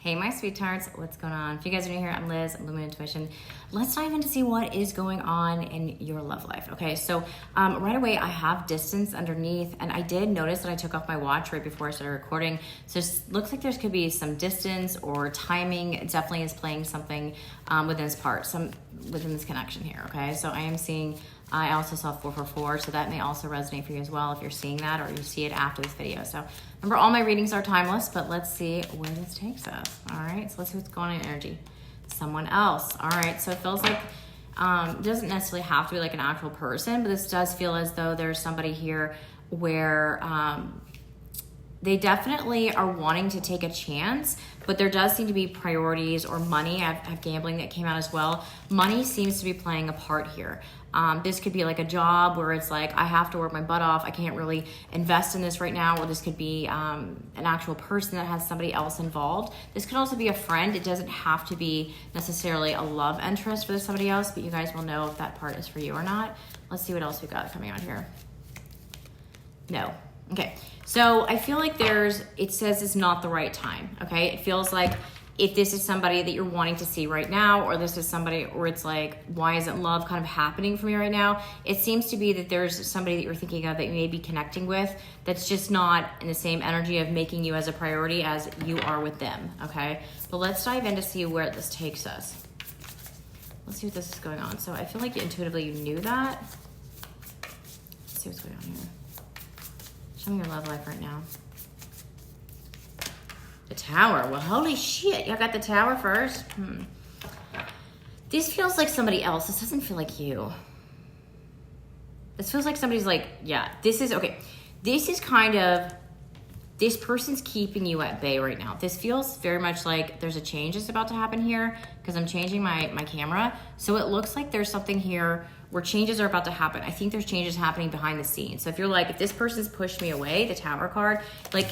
Hey, my sweethearts, what's going on? If you guys are new here, I'm Liz, I'm Lumen Intuition. Let's dive in to see what is going on in your love life. Okay, so right away, I have distance underneath, and I did notice that I took off my watch right before I started recording. So it looks like there's could be some distance or timing. It definitely is playing something within this part, within this connection here. Okay, so I am seeing. I also saw 444, so that may also resonate for you as well if you're seeing that or you see it after this video. So remember, all my readings are timeless, but let's see where this takes us. All right, so let's see what's going on in energy. Someone else. All right, so it feels like it doesn't necessarily have to be like an actual person, but this does feel as though there's somebody here where they definitely are wanting to take a chance, but there does seem to be priorities or money. I have gambling that came out as well. Money seems to be playing a part here. This could be like a job where it's like, I have to work my butt off. I can't really invest in this right now. Or this could be an actual person that has somebody else involved. This could also be a friend. It doesn't have to be necessarily a love interest for somebody else, but you guys will know if that part is for you or not. Let's see what else we got coming out here. No. Okay. So I feel like it says it's not the right time. Okay. It feels like if this is somebody that you're wanting to see right now, or this is somebody where it's like, why isn't love kind of happening for me right now? It seems to be that there's somebody that you're thinking of that you may be connecting with that's just not in the same energy of making you as a priority as you are with them, okay? But let's dive in to see where this takes us. Let's see what this is going on. So I feel like intuitively you knew that. Let's see what's going on here. Show me your love life right now. The Tower. Well, holy shit. Y'all got the Tower first? This feels like somebody else. This doesn't feel like you. This feels like somebody's like, yeah, this is, okay. This is kind of, this person's keeping you at bay right now. This feels very much like there's a change that's about to happen here because I'm changing my camera. So it looks like there's something here where changes are about to happen. I think there's changes happening behind the scenes. So if you're like, if this person's pushed me away, the Tower card, like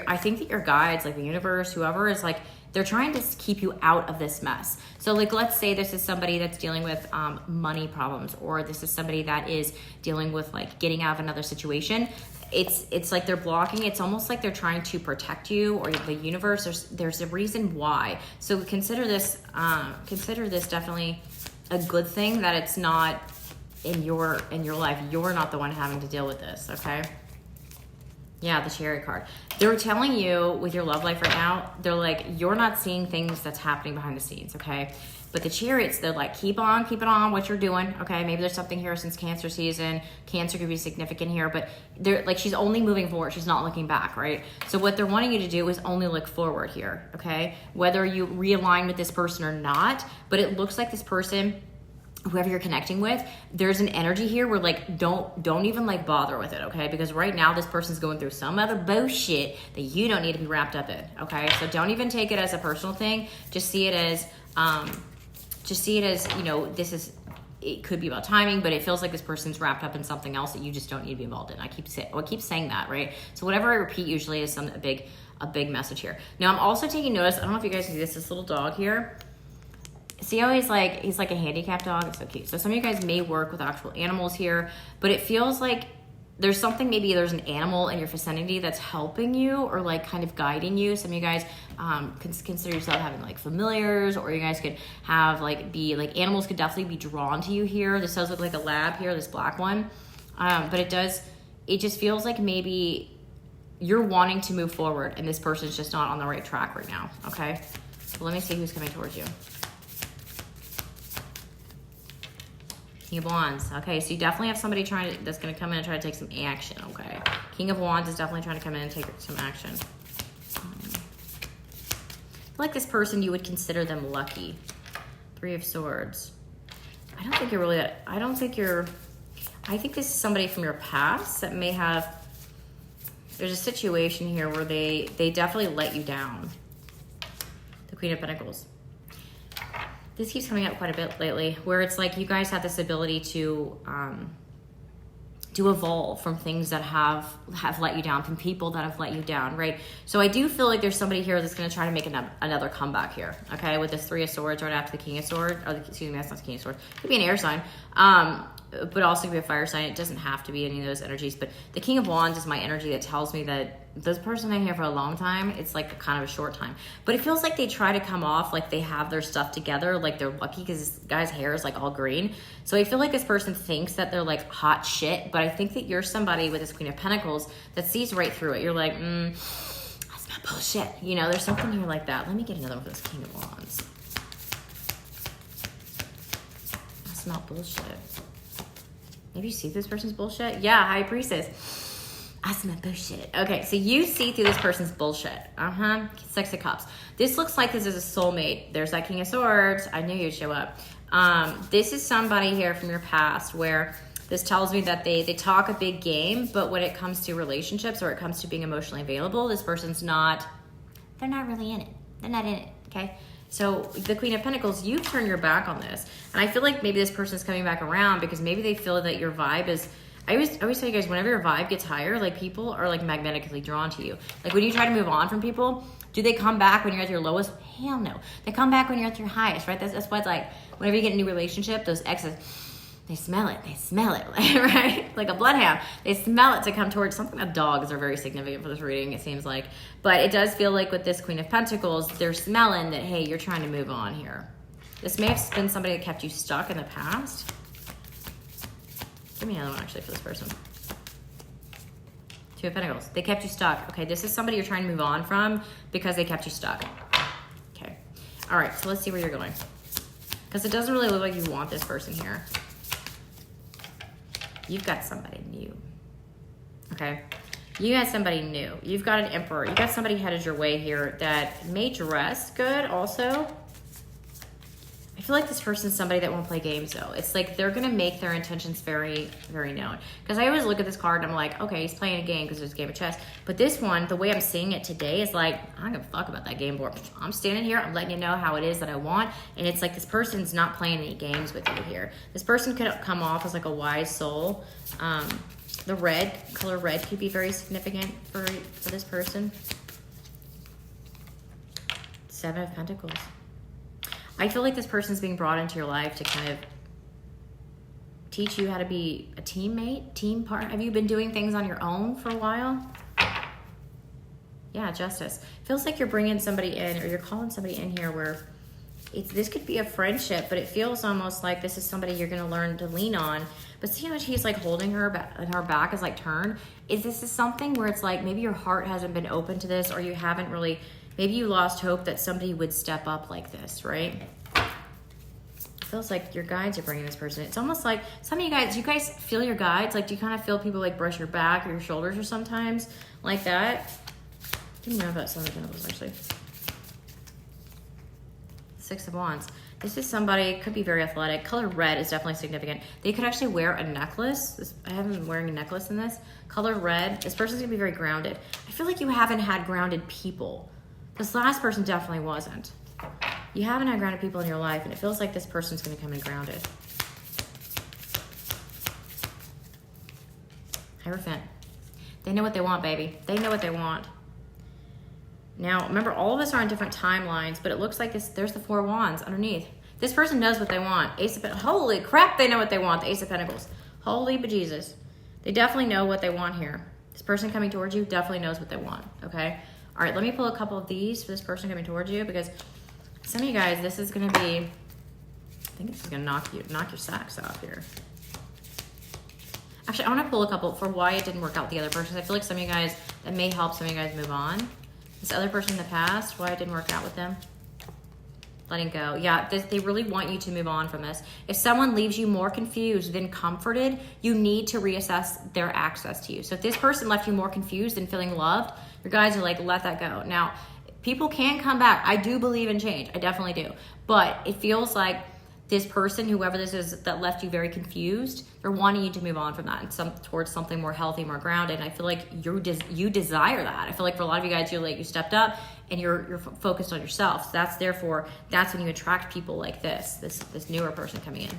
I think that your guides, like the universe, whoever is like, they're trying to keep you out of this mess. So like, let's say this is somebody that's dealing with money problems, or this is somebody that is dealing with like getting out of another situation. It's like they're blocking. It's almost like they're trying to protect you or the universe. There's a reason why. So consider this definitely a good thing that it's not in your life. You're not the one having to deal with this, okay? Yeah, the Chariot card. They're telling you with your love life right now, they're like, you're not seeing things that's happening behind the scenes, okay? But the Chariots, they're like, keep on what you're doing, okay? Maybe there's something here since Cancer season. Cancer could be significant here, but they're like, she's only moving forward. She's not looking back, right? So what they're wanting you to do is only look forward here, okay? Whether you realign with this person or not, but it looks like this person, whoever you're connecting with, there's an energy here where like, don't even like bother with it, okay? Because right now this person's going through some other bullshit that you don't need to be wrapped up in, okay? So don't even take it as a personal thing. Just see it as, you know, it could be about timing, but it feels like this person's wrapped up in something else that you just don't need to be involved in. I keep saying that, right? So whatever I repeat usually is a big message here. Now I'm also taking notice, I don't know if you guys see this little dog here. See how he's like a handicapped dog? It's so cute. So some of you guys may work with actual animals here, but it feels like there's something, maybe there's an animal in your vicinity that's helping you or like kind of guiding you. Some of you guys consider yourself having like familiars, or you guys could have animals could definitely be drawn to you here. This does look like a lab here, this black one. But it just feels like maybe you're wanting to move forward and this person's just not on the right track right now, okay? So let me see who's coming towards you. King of Wands. Okay, so you definitely have somebody that's going to come in and try to take some action, okay? King of Wands is definitely trying to come in and take some action. I feel like this person, you would consider them lucky. 3 of Swords. I think this is somebody from your past that may have, there's a situation here where they definitely let you down. The Queen of Pentacles. This keeps coming up quite a bit lately, where it's like you guys have this ability to evolve from things that have let you down, from people that have let you down, right? So I do feel like there's somebody here that's going to try to make another comeback here, okay? With this 3 of Swords right after the King of Swords, excuse me, that's not the King of Swords. It could be an air sign. but also could be a fire sign. It doesn't have to be any of those energies. But the King of Wands is my energy that tells me that this person ain't here for a long time. It's like kind of a short time. But it feels like they try to come off like they have their stuff together, like they're lucky because this guy's hair is like all green. So I feel like this person thinks that they're like hot shit, but I think that you're somebody with this Queen of Pentacles that sees right through it. You're like, that's not bullshit. You know, there's something here like that. Let me get another one for this King of Wands. That's not bullshit. Maybe you see this person's bullshit? Yeah, High Priestess. That's not bullshit. Okay, so you see through this person's bullshit. Six of Cups. This looks like this is a soulmate. There's that King of Swords. I knew you'd show up. This is somebody here from your past where this tells me that they talk a big game, but when it comes to relationships or it comes to being emotionally available, this person's not, they're not really in it. They're not in it, okay? So the Queen of Pentacles, you've turned your back on this. And I feel like maybe this person's coming back around because maybe they feel that your vibe is, I always tell you guys, whenever your vibe gets higher, like people are like magnetically drawn to you. Like when you try to move on from people, do they come back when you're at your lowest? Hell no. They come back when you're at your highest, right? That's why it's like, whenever you get a new relationship, those exes, they smell it, right? Like a bloodhound. They smell it to come towards something. About dogs are very significant for this reading, it seems like. But it does feel like with this Queen of Pentacles, they're smelling that, hey, you're trying to move on here. This may have been somebody that kept you stuck in the past. Give me another one, actually, for this person. Two of Pentacles. They kept you stuck. Okay, this is somebody you're trying to move on from because they kept you stuck. Okay. All right, so let's see where you're going. Because it doesn't really look like you want this person here. You've got somebody new, okay? You got somebody new. You've got an Emperor. You got somebody headed your way here that may dress good also. I feel like this person's somebody that won't play games though. It's like they're gonna make their intentions very, very known. Because I always look at this card and I'm like, okay, he's playing a game because it's a game of chess. But this one, the way I'm seeing it today is like, I don't give a fuck about that game board. I'm standing here, I'm letting you know how it is that I want. And it's like this person's not playing any games with you here. This person could come off as like a wise soul. The color red could be very significant for this person. Seven of Pentacles. I feel like this person's being brought into your life to kind of teach you how to be a teammate, team partner. Have you been doing things on your own for a while? Yeah, Justice. Feels like you're bringing somebody in, or you're calling somebody in here where this could be a friendship, but it feels almost like this is somebody you're going to learn to lean on. But see how much he's like holding her back, and her back is like turned? Is this something where it's like maybe your heart hasn't been open to this, or you haven't really, maybe you lost hope that somebody would step up like this, right? It feels like your guides are bringing this person. It's almost like some of you guys, do you guys feel your guides? Like, do you kind of feel people like brush your back or your shoulders or sometimes like that? Give me know about some of the Pentacles, actually. Six of Wands. This is somebody, could be very athletic. Color red is definitely significant. They could actually wear a necklace. I haven't been wearing a necklace in this. Color red. This person's gonna be very grounded. I feel like you haven't had grounded people. This last person definitely wasn't. You haven't had grounded people in your life, and it feels like this person's gonna come in grounded. Hierophant. They know what they want, baby. They know what they want. Now, remember, all of us are on different timelines, but it looks like there's the Four of Wands underneath. This person knows what they want. Ace of Pentacles. Holy crap, they know what they want. The Ace of Pentacles. Holy bejesus. They definitely know what they want here. This person coming towards you definitely knows what they want, okay? All right, let me pull a couple of these for this person coming towards you, because some of you guys, this is going to be, I think this is going to knock your socks off here. Actually, I want to pull a couple for why it didn't work out with the other person. I feel like some of you guys, that may help some of you guys move on. This other person in the past, why it didn't work out with them. Letting go. Yeah, they really want you to move on from this. If someone leaves you more confused than comforted, you need to reassess their access to you. So if this person left you more confused than feeling loved, your guys are like, let that go. Now, people can come back. I do believe in change. I definitely do. But it feels like this person, whoever this is that left you very confused, they're wanting you to move on from that and towards something more healthy, more grounded. And I feel like you desire that. I feel like for a lot of you guys, you stepped up and you're focused on yourself. So that's when you attract people like this newer person coming in,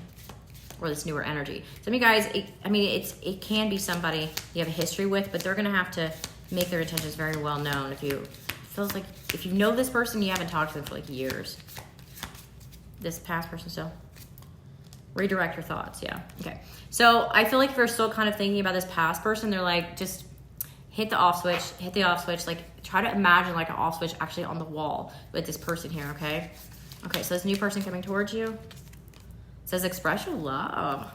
or this newer energy. Some of you guys, it can be somebody you have a history with, but they're gonna have to make their intentions very well known. It feels like if you know this person, you haven't talked to them for like years. This past person still. Redirect your thoughts, yeah. Okay. So I feel like if you're still kind of thinking about this past person, they're like, just hit the off switch, like try to imagine like an off switch actually on the wall with this person here, okay? Okay, so this new person coming towards you says express your love.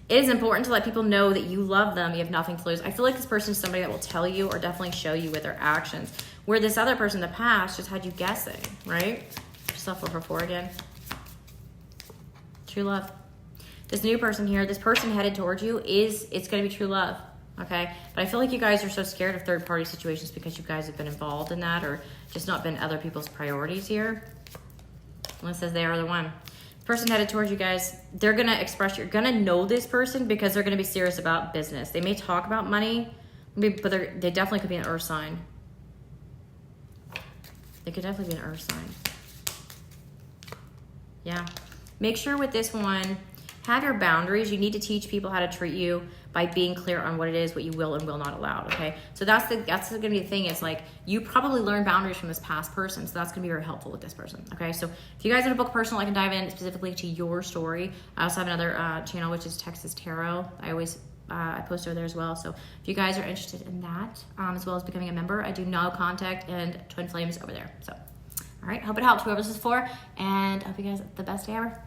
It is important to let people know that you love them. You have nothing to lose. I feel like this person is somebody that will tell you or definitely show you with their actions. Where this other person in the past just had you guessing, right? Yourself over 4 again. True love. This new person here, this person headed towards you it's going to be true love, okay? But I feel like you guys are so scared of third-party situations because you guys have been involved in that or just not been other people's priorities here. One says they are the one. The person headed towards you guys, they're going to express, you're going to know this person because they're going to be serious about business. They may talk about money, but they definitely could be an earth sign. They could definitely be an earth sign. Yeah. Make sure with this one, have your boundaries. You need to teach people how to treat you by being clear on what it is, what you will and will not allow, okay? So that's going to be the thing. It's like you probably learned boundaries from this past person, so that's going to be very helpful with this person, okay? So if you guys want to book personal, I can dive in specifically to your story. I also have another channel, which is Texas Tarot. I post over there as well. So if you guys are interested in that, as well as becoming a member, I do no contact and twin flames over there. So, all right, hope it helped whoever this is for, and I hope you guys have the best day ever.